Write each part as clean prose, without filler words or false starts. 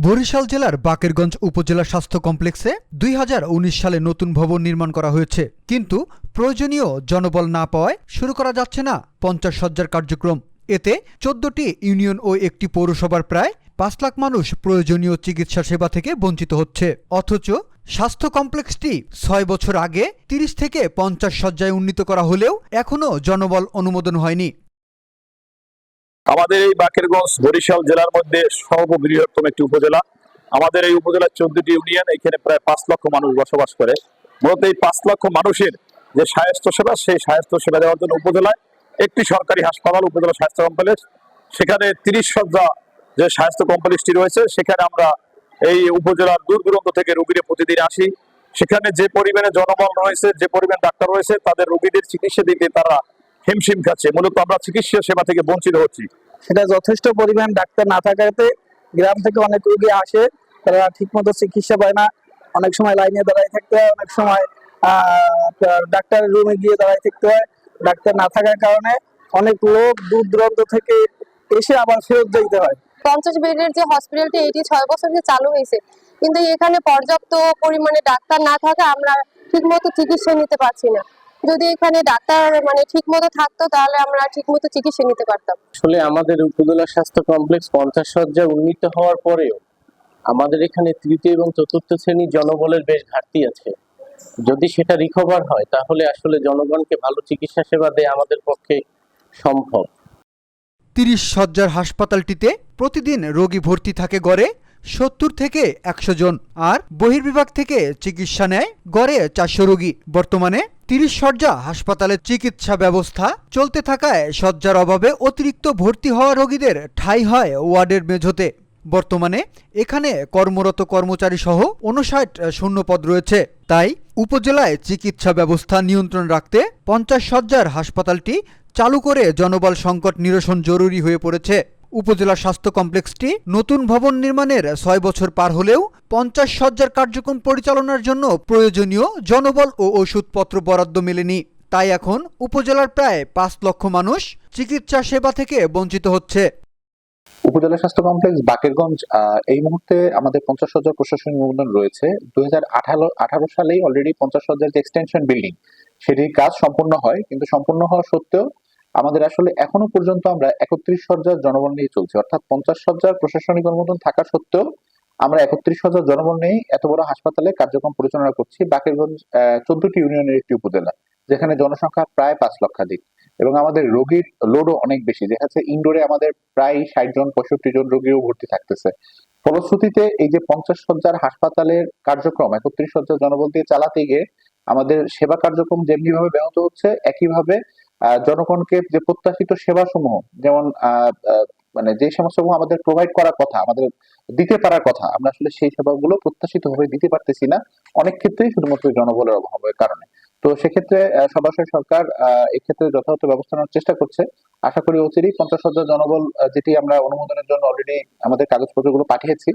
বরিশাল জেলার বাকেরগঞ্জ উপজেলা স্বাস্থ্য কমপ্লেক্সে ২০১৯ সালে নতুন ভবন নির্মাণ করা হয়েছে, কিন্তু প্রয়োজনীয় জনবল না পাওয়ায় শুরু করা যাচ্ছে না ৫০ শয্যার কার্যক্রম। এতে ১৪টি ইউনিয়ন ও একটি পৌরসভার প্রায় ৫ লাখ মানুষ প্রয়োজনীয় চিকিৎসা সেবা থেকে বঞ্চিত হচ্ছে। অথচ স্বাস্থ্য কমপ্লেক্সটি ৬ বছর আগে ৩০ থেকে ৫০ শয্যায় উন্নীত করা হলেও এখনও জনবল অনুমোদন হয়নি। আমাদের এই বাকেরগঞ্জ বরিশাল জেলার মধ্যে সর্ববৃহত্তম একটি উপজেলা। আমাদের এই উপজেলার ১৪টি ইউনিয়ন, এখানে প্রায় ৫ লক্ষ মানুষ বসবাস করে। মূলত এই ৫ লক্ষ মানুষের যে স্বাস্থ্য সেবা, সেই স্বাস্থ্য সেবা দেওয়ার জন্য উপজেলায় একটি সরকারি হাসপাতাল, উপজেলা স্বাস্থ্য কমপ্লেক্স, সেখানে ৩০ শয্যা যে স্বাস্থ্য কমপ্লেক্সটি রয়েছে, সেখানে আমরা এই উপজেলার দূর দূরান্ত থেকে রোগীরা প্রতিদিন আসি। সেখানে যে পরিমাণে জনবল রয়েছে, যে পরিমাণ ডাক্তার রয়েছে, তাদের রোগীদের চিকিৎসা দিতে তারা হিমশিম খাচ্ছে। মূলত আমরা চিকিৎসা সেবা থেকে বঞ্চিত হচ্ছি। সেটা যথেষ্ট পরিমাণ ডাক্তার না থাকাতে গ্রাম থেকে অনেক রোগী আসে, তারা ঠিক মতো চিকিৎসা পায় না। অনেক সময় লাইনে দাঁড়ায় থাকতে হয়, অনেক সময় ডাক্তারের রুমে গিয়ে দাঁড়ায় থাকতে হয়। ডাক্তার না থাকার কারণে অনেক লোক দূর দূরান্ত থেকে এসে আবার ফেরত যেতে হয়। ৫০ বেডের যে হসপিটালটি, এটি ৬ বছর ধরে চালু হয়েছে, কিন্তু এখানে পর্যাপ্ত পরিমাণে ডাক্তার না থাকা আমরা ঠিকমতো চিকিৎসা নিতে পারছি না। যদি এখানে ডাক্তার ঠিক মতো থাকতো, তাহলে আমরা ঠিক মতো চিকিৎসা নিতে পারতাম। আসলে আমাদের উপজেলা স্বাস্থ্য কমপ্লেক্স ৫০ শয্যা উন্নীত হওয়ার পরেও আমাদের এখানে তৃতীয় এবং চতুর্থ শ্রেণীর জনবলের বেশ ঘাটতি আছে। যদি সেটা রিকভার হয়, তাহলে আসলে জনগণকে ভালো চিকিৎসা সেবা দেয়া আমাদের পক্ষে সম্ভব। ৩০ শয্যার হাসপাতালটিতে প্রতিদিন রোগী ভর্তি থাকে গড়ে ৭০ থেকে ১০০ জন, আর বহির্বিভাগ থেকে চিকিৎসা নেয় গড়ে ৪০০ রোগী। বর্তমানে ৩০ শয্যা হাসপাতালের চিকিৎসা ব্যবস্থা চলতে থাকায় শয্যার অভাবে অতিরিক্ত ভর্তি হওয়া রোগীদের ঠাঁই হয় ওয়ার্ডের মেঝোতে। বর্তমানে এখানে কর্মরত কর্মচারী সহ ৫৯ শূন্যপদ রয়েছে। তাই উপজেলায় চিকিৎসা ব্যবস্থা নিয়ন্ত্রণ রাখতে ৫০ শয্যার হাসপাতালটি চালু করে জনবল সংকট নিরসন জরুরি হয়ে পড়েছে। উপজেলা স্বাস্থ্য কমপ্লেক্সটি নতুন ভবন নির্মাণের ৬ বছর পার হলেও ৫০ শয্যার কার্যক্রম পরিচালনার জন্য প্রয়োজনীয় জনবল ও ওষুধপত্র বরাদ্দ মেলেনি। তাই এখন উপজেলার প্রায় ৫ লক্ষ মানুষ চিকিৎসা সেবা থেকে বঞ্চিত হচ্ছে। উপজেলা স্বাস্থ্য কমপ্লেক্স বাকেরগঞ্জ এই মুহূর্তে আমাদের ৫০ শয্যার প্রশাসনিক অনুমোদন রয়েছে। ২০১৮ সালেই অলরেডি ৫০ শয্যার যে এক্সটেনশন বিল্ডিং, সেটির কাজ সম্পূর্ণ হয়, কিন্তু সম্পূর্ণ হওয়া সত্ত্বেও আমাদের আসলে এখনো পর্যন্ত আমরা ৩১ শয্যার জনবল নিয়ে চলছি। অর্থাৎ ৫০ শয্যার প্রশাসনিক অনুমোদন থাকা সত্ত্বেও আমরা ৩১ শয্যার জনবল নিয়ে এত বড় হাসপাতালে কার্যক্রম পরিচালনা করছি। বাকেরগঞ্জ ১৪টি ইউনিয়নের একটি উপজেলা, যেখানে জনসংখ্যা প্রায় ৫ লক্ষাধিক, এবং আমাদের রোগীর লোডও অনেক বেশি। দেখা যাচ্ছে ইনডোরে আমাদের প্রায় ৬০ জন ৬৫ জন রোগীও ভর্তি থাকতেছে। ফলশ্রুতিতে এই যে ৫০ শয্যার হাসপাতালের কার্যক্রম ৩১ শয্যার জনবল দিয়ে চালাতে গিয়ে আমাদের সেবা কার্যক্রম যেমনি ভাবে ব্যাহত হচ্ছে, একইভাবে জনগণকে যে প্রত্যাশিত সেবা সমূহ, যেমন যে সমস্যাগুলো আমাদের প্রোভাইড করার কথা, আমাদের দিতে পারার কথা, আমরা আসলে সেই সেবাগুলো প্রত্যাশিত ভাবে দিতে পারতেছি না, অনেক ক্ষেত্রেই শুধুমাত্র জনবলের অভাবের কারণে। তো সেক্ষেত্রে সরাসরি সরকার এক্ষেত্রে যথাযথ ব্যবস্থা নেওয়ার চেষ্টা করছে। আশা করি অচিরেই ৫০ শয্যার জনবল, যেটি আমরা অনুমোদনের জন্য অলরেডি আমাদের কাগজপত্রগুলো পাঠিয়েছি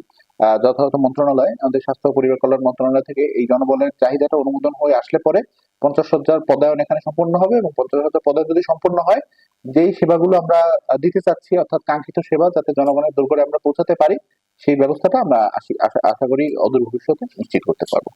যথাযথ মন্ত্রণালয়, আমাদের স্বাস্থ্য ও পরিবার কল্যাণ মন্ত্রণালয় থেকে, এই জনবলের চাহিদাটা অনুমোদন হয়ে আসলে পরে ৫০ শয্যার পদায়ন এখানে সম্পূর্ণ হবে, এবং ৫০ শয্যার পদায়ন যদি সম্পূর্ণ হয়, যেই সেবাগুলো আমরা দিতে চাচ্ছি, অর্থাৎ কাঙ্ক্ষিত সেবা যাতে জনগণের দোরগোড়ায় আমরা পৌঁছাতে পারি, সেই ব্যবস্থাটা আমরা আশা করি অদূর ভবিষ্যতে নিশ্চিত করতে পারবো।